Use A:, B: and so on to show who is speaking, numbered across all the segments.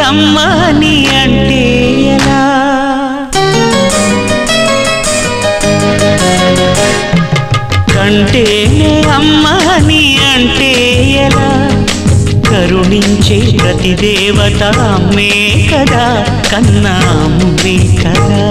A: అమ్మ నీ అంటే ఎలా కంటేనే అమ్మ నీ అంటే ఎలా కరుణించే ప్రతి దేవత అమ్మే కదా కన్నా అమ్మే కదా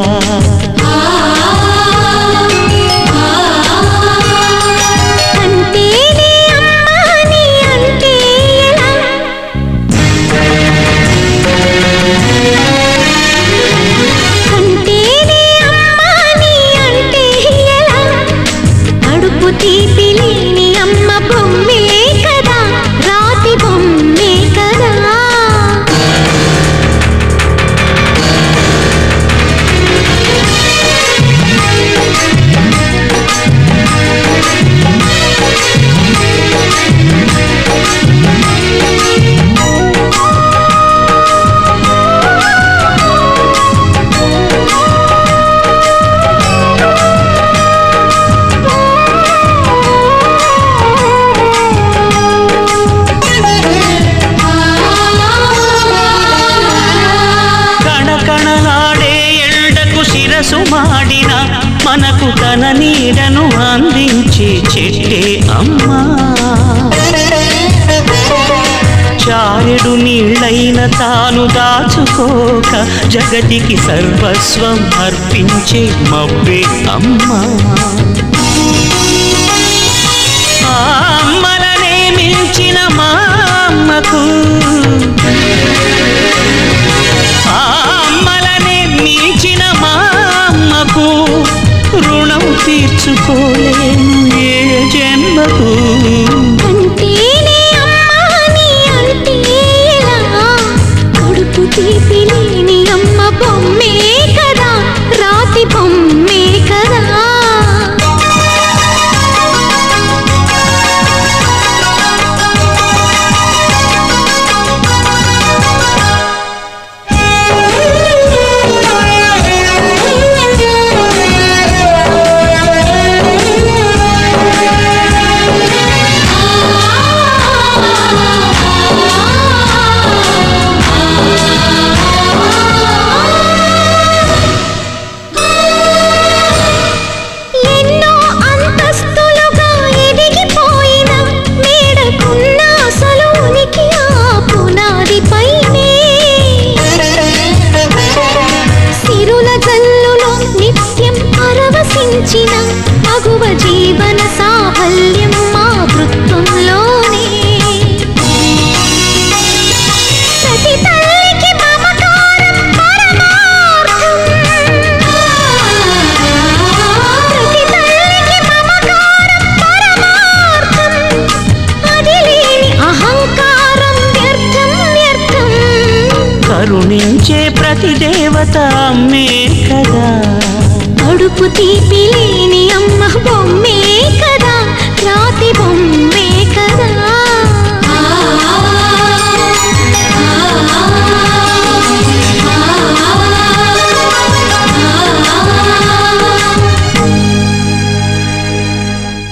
A: సుమాడిన మనకు తన నీడను అందించే చెట్టే అమ్మా చారెడు నీళ్ళైన తాను దాచుకోక జగతికి సర్వస్వం అర్పించే మవ్వే అమ్మా ఆ అమ్మలనే మించిన మా అమ్మకు రుణం తీర్చుకోలేను ఏ జన్మకు
B: అంటేనే అమ్మా నీ అంటే ఎలా కడుపు తీపి లేని అమ్మ బొమ్మే కదా రాతి బొమ్మే కదా మగువ జీవన సాఫల్యం మాతృత్వంలోనే ప్రతి తల్లికి మమకారం పరమార్థం ప్రతి తల్లికి మమకారం పరమార్థం అది లేని అహంకారం వ్యర్థం వ్యర్థం
A: కరుణించే ప్రతి దేవత అమ్మే కదా
B: కడుపు తీపి లేని అమ్మ బొమ్మే కదా రాతి బొమ్మ